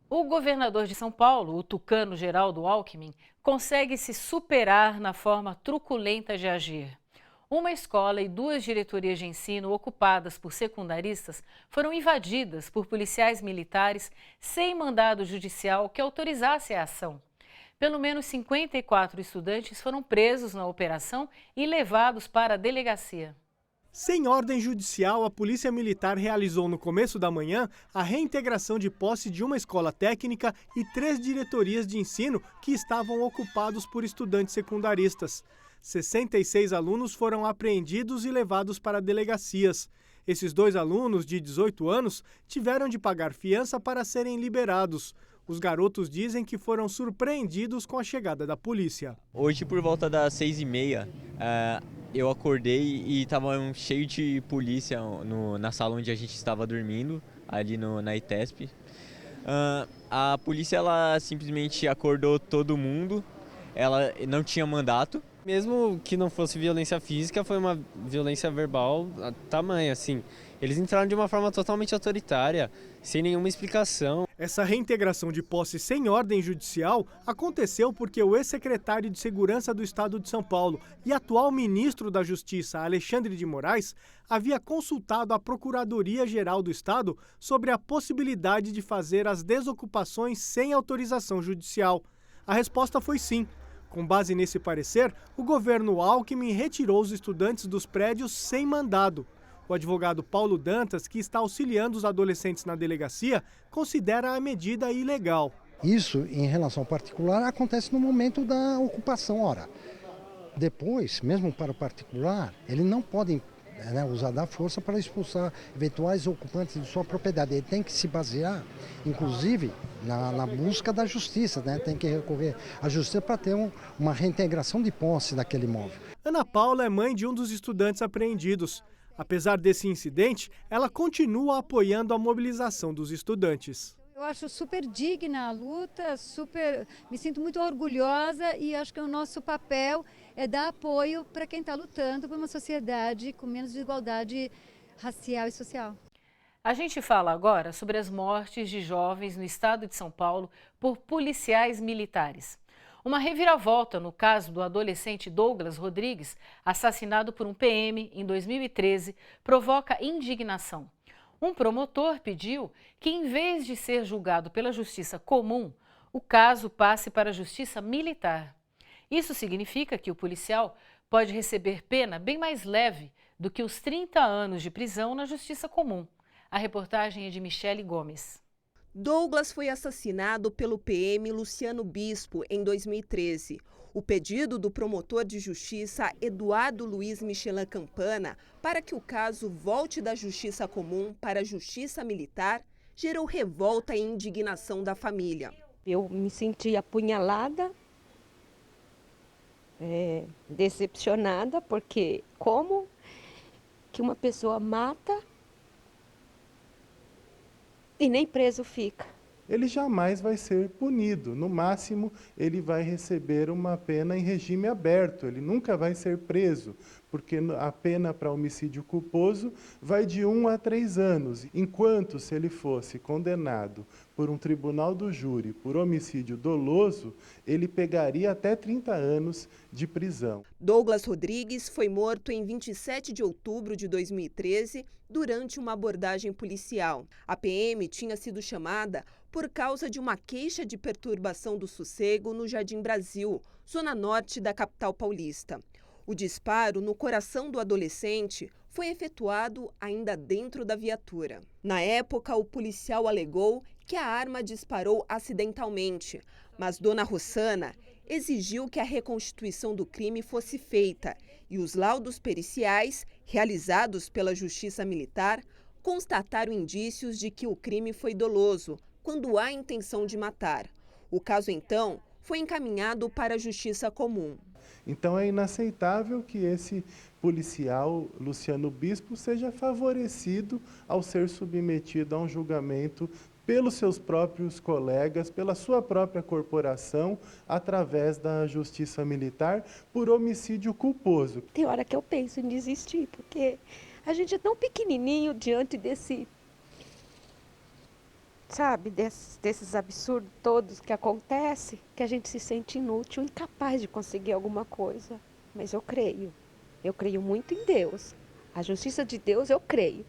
O governador de São Paulo, o tucano Geraldo Alckmin, consegue se superar na forma truculenta de agir. Uma escola e duas diretorias de ensino ocupadas por secundaristas foram invadidas por policiais militares sem mandado judicial que autorizasse a ação. Pelo menos 54 estudantes foram presos na operação e levados para a delegacia. Sem ordem judicial, a Polícia Militar realizou no começo da manhã a reintegração de posse de uma escola técnica e 3 diretorias de ensino que estavam ocupados por estudantes secundaristas. 66 alunos foram apreendidos e levados para delegacias. Esses 2 alunos, de 18 anos, tiveram de pagar fiança para serem liberados. Os garotos dizem que foram surpreendidos com a chegada da polícia. Hoje, por volta das 6h30, eu acordei e estava cheio de polícia na sala onde a gente estava dormindo, ali na ITESP. A polícia ela simplesmente acordou todo mundo, ela não tinha mandato. Mesmo que não fosse violência física, foi uma violência verbal tamanha, assim. Eles entraram de uma forma totalmente autoritária, sem nenhuma explicação. Essa reintegração de posse sem ordem judicial aconteceu porque o ex-secretário de Segurança do Estado de São Paulo e atual ministro da Justiça, Alexandre de Moraes, havia consultado a Procuradoria-Geral do Estado sobre a possibilidade de fazer as desocupações sem autorização judicial. A resposta foi sim. Com base nesse parecer, o governo Alckmin retirou os estudantes dos prédios sem mandado. O advogado Paulo Dantas, que está auxiliando os adolescentes na delegacia, considera a medida ilegal. Isso, em relação ao particular, acontece no momento da ocupação. Ora, depois, mesmo para o particular, ele não pode usar da força para expulsar eventuais ocupantes de sua propriedade. Ele tem que se basear, inclusive, na busca da justiça, tem que recorrer à justiça para ter uma reintegração de posse daquele imóvel. Ana Paula é mãe de um dos estudantes apreendidos. Apesar desse incidente, ela continua apoiando a mobilização dos estudantes. Eu acho super digna a luta, me sinto muito orgulhosa e acho que o nosso papel é dar apoio para quem está lutando por uma sociedade com menos desigualdade racial e social. A gente fala agora sobre as mortes de jovens no estado de São Paulo por policiais militares. Uma reviravolta no caso do adolescente Douglas Rodrigues, assassinado por um PM em 2013, provoca indignação. Um promotor pediu que, em vez de ser julgado pela justiça comum, o caso passe para a justiça militar. Isso significa que o policial pode receber pena bem mais leve do que os 30 anos de prisão na justiça comum. A reportagem é de Michele Gomes. Douglas foi assassinado pelo PM Luciano Bispo em 2013. O pedido do promotor de justiça Eduardo Luiz Michelin Campana para que o caso volte da justiça comum para a justiça militar gerou revolta e indignação da família. Eu me senti apunhalada, decepcionada, porque como que uma pessoa mata e nem preso fica? Ele jamais vai ser punido. No máximo, ele vai receber uma pena em regime aberto. Ele nunca vai ser preso, porque a pena para homicídio culposo vai de 1 a 3 anos. Enquanto, se ele fosse condenado por um tribunal do júri por homicídio doloso, ele pegaria até 30 anos de prisão. Douglas Rodrigues foi morto em 27 de outubro de 2013 durante uma abordagem policial. A PM tinha sido chamada por causa de uma queixa de perturbação do sossego no Jardim Brasil, zona norte da capital paulista. O disparo no coração do adolescente foi efetuado ainda dentro da viatura. Na época, o policial alegou que a arma disparou acidentalmente, mas Dona Rossana exigiu que a reconstituição do crime fosse feita e os laudos periciais, realizados pela Justiça Militar, constataram indícios de que o crime foi doloso, quando há intenção de matar. O caso, então, foi encaminhado para a Justiça Comum. Então é inaceitável que esse policial, Luciano Bispo, seja favorecido ao ser submetido a um julgamento pelos seus próprios colegas, pela sua própria corporação, através da Justiça Militar, por homicídio culposo. Tem hora que eu penso em desistir, porque a gente é tão pequenininho diante sabe, desses absurdos todos que acontecem, que a gente se sente inútil, incapaz de conseguir alguma coisa. Mas eu creio muito em Deus. A justiça de Deus eu creio.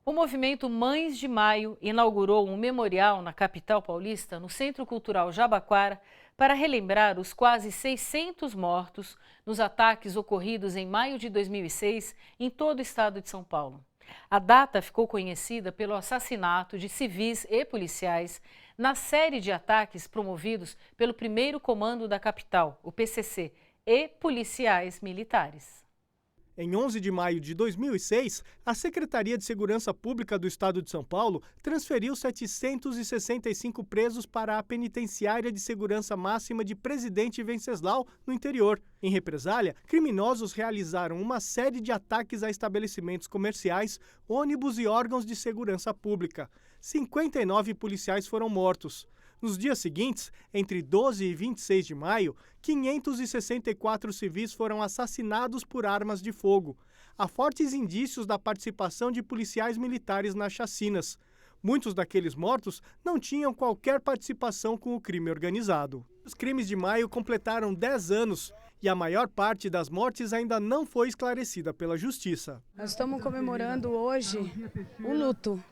O movimento Mães de Maio inaugurou um memorial na capital paulista, no Centro Cultural Jabaquara, para relembrar os quase 600 mortos nos ataques ocorridos em maio de 2006 em todo o estado de São Paulo. A data ficou conhecida pelo assassinato de civis e policiais na série de ataques promovidos pelo 1º Comando da Capital, o PCC, e policiais militares. Em 11 de maio de 2006, a Secretaria de Segurança Pública do Estado de São Paulo transferiu 765 presos para a Penitenciária de Segurança Máxima de Presidente Venceslau, no interior. Em represália, criminosos realizaram uma série de ataques a estabelecimentos comerciais, ônibus e órgãos de segurança pública. 59 policiais foram mortos. Nos dias seguintes, entre 12 e 26 de maio, 564 civis foram assassinados por armas de fogo. Há fortes indícios da participação de policiais militares nas chacinas. Muitos daqueles mortos não tinham qualquer participação com o crime organizado. Os crimes de maio completaram 10 anos e a maior parte das mortes ainda não foi esclarecida pela Justiça. Nós estamos comemorando hoje o luto.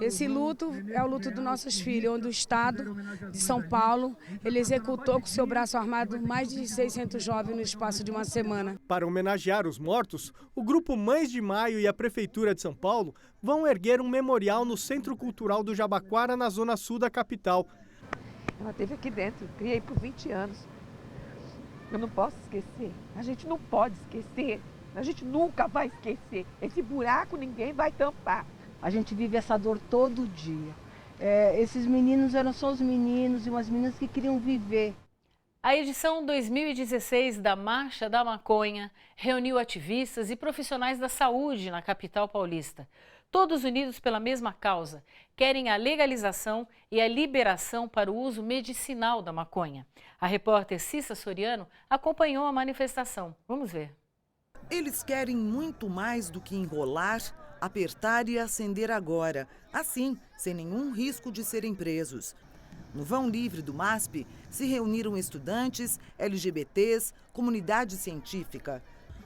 Esse luto é o luto dos nossos filhos, onde o Estado de São Paulo ele executou com seu braço armado mais de 600 jovens no espaço de uma semana. Para homenagear os mortos, o Grupo Mães de Maio e a Prefeitura de São Paulo vão erguer um memorial no Centro Cultural do Jabaquara, na zona sul da capital. Ela esteve aqui dentro, criei por 20 anos. Eu não posso esquecer, a gente não pode esquecer, a gente nunca vai esquecer. Esse buraco ninguém vai tampar. A gente vive essa dor todo dia. Esses meninos eram só os meninos e umas meninas que queriam viver. A edição 2016 da Marcha da Maconha reuniu ativistas e profissionais da saúde na capital paulista. Todos unidos pela mesma causa, querem a legalização e a liberação para o uso medicinal da maconha. A repórter Cissa Soriano acompanhou a manifestação. Vamos ver. Eles querem muito mais do que enrolar, apertar e acender agora, assim, sem nenhum risco de serem presos. No vão livre do MASP se reuniram estudantes, LGBTs, comunidade científica.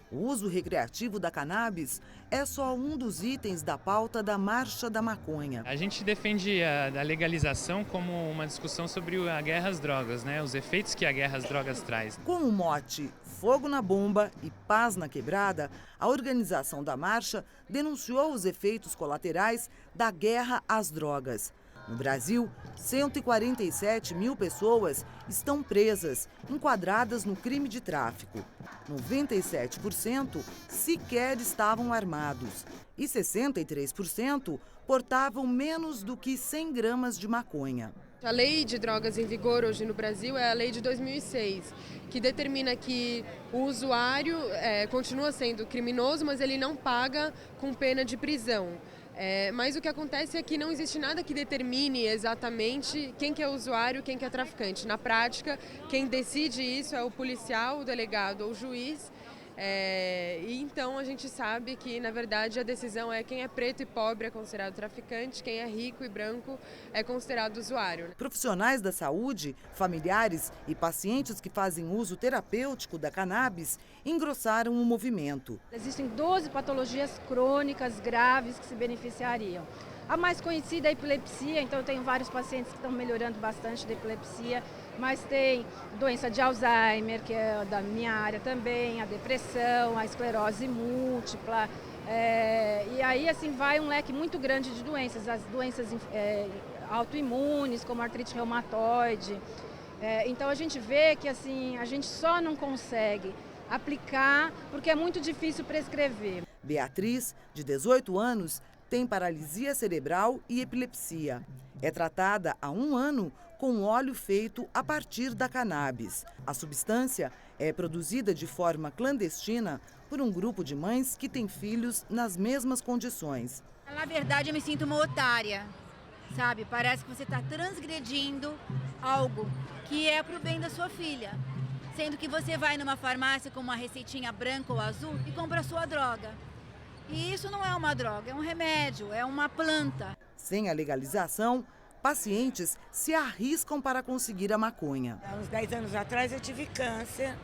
O uso recreativo da cannabis é só um dos itens da pauta da Marcha da Maconha. A gente defende a legalização como uma discussão sobre a guerra às drogas, né? Os efeitos que a guerra às drogas traz. Com o mote Fogo na Bomba e Paz na Quebrada, a organização da marcha denunciou os efeitos colaterais da guerra às drogas. No Brasil, 147 mil pessoas estão presas, enquadradas no crime de tráfico. 97% sequer estavam armados e 63% portavam menos do que 100 gramas de maconha. A lei de drogas em vigor hoje no Brasil é a lei de 2006, que determina que o usuário continua sendo criminoso, mas ele não paga com pena de prisão. Mas o que acontece é que não existe nada que determine exatamente quem que é usuário e quem que é traficante. Na prática, quem decide isso é o policial, o delegado ou o juiz. E então a gente sabe que, na verdade, a decisão é quem é preto e pobre é considerado traficante, quem é rico e branco é considerado usuário. Profissionais da saúde, familiares e pacientes que fazem uso terapêutico da cannabis engrossaram o movimento. Existem 12 patologias crônicas graves que se beneficiariam. A mais conhecida é a epilepsia, então eu tenho vários pacientes que estão melhorando bastante da epilepsia, mas tem doença de Alzheimer, que é da minha área também, a depressão, a esclerose múltipla, e aí assim vai um leque muito grande de doenças, as doenças autoimunes, como artrite reumatoide. Então a gente vê que assim, a gente só não consegue aplicar porque é muito difícil prescrever. Beatriz, de 18 anos, tem paralisia cerebral e epilepsia. É tratada há 1 ano com óleo feito a partir da cannabis. A substância é produzida de forma clandestina por um grupo de mães que têm filhos nas mesmas condições. Na verdade, eu me sinto uma otária, sabe? Parece que você está transgredindo algo que é para o bem da sua filha. Sendo que você vai numa farmácia com uma receitinha branca ou azul e compra a sua droga. E isso não é uma droga, é um remédio, é uma planta. Sem a legalização, pacientes se arriscam para conseguir a maconha. Há uns 10 anos atrás eu tive câncer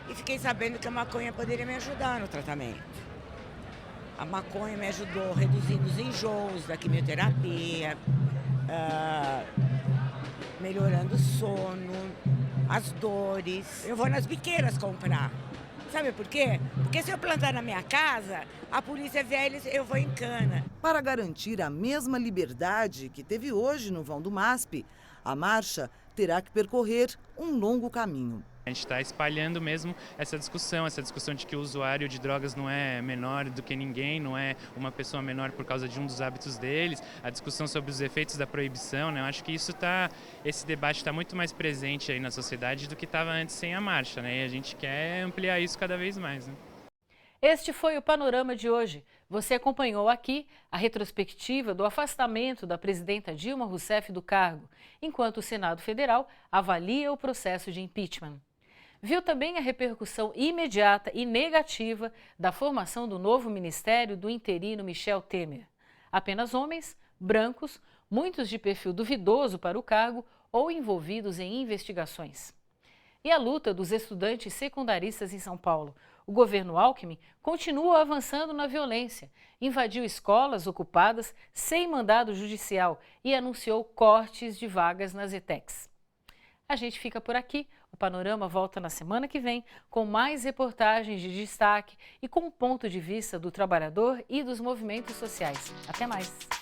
e fiquei sabendo que a maconha poderia me ajudar no tratamento. A maconha me ajudou reduzindo os enjoos da quimioterapia, melhorando o sono, as dores. Eu vou nas biqueiras comprar. Sabe por quê? Porque se eu plantar na minha casa, a polícia vier e eu vou em cana. Para garantir a mesma liberdade que teve hoje no vão do MASP, a marcha terá que percorrer um longo caminho. A gente está espalhando mesmo essa discussão de que o usuário de drogas não é menor do que ninguém, não é uma pessoa menor por causa de um dos hábitos deles, a discussão sobre os efeitos da proibição, né? Eu acho que esse debate está muito mais presente aí na sociedade do que estava antes sem a marcha, né? E a gente quer ampliar isso cada vez mais, né? Este foi o Panorama de hoje. Você acompanhou aqui a retrospectiva do afastamento da presidenta Dilma Rousseff do cargo, enquanto o Senado Federal avalia o processo de impeachment. Viu também a repercussão imediata e negativa da formação do novo ministério do interino Michel Temer. Apenas homens, brancos, muitos de perfil duvidoso para o cargo ou envolvidos em investigações. E a luta dos estudantes secundaristas em São Paulo. O governo Alckmin continua avançando na violência, invadiu escolas ocupadas sem mandado judicial e anunciou cortes de vagas nas ETECs. A gente fica por aqui. O Panorama volta na semana que vem com mais reportagens de destaque e com um ponto de vista do trabalhador e dos movimentos sociais. Até mais!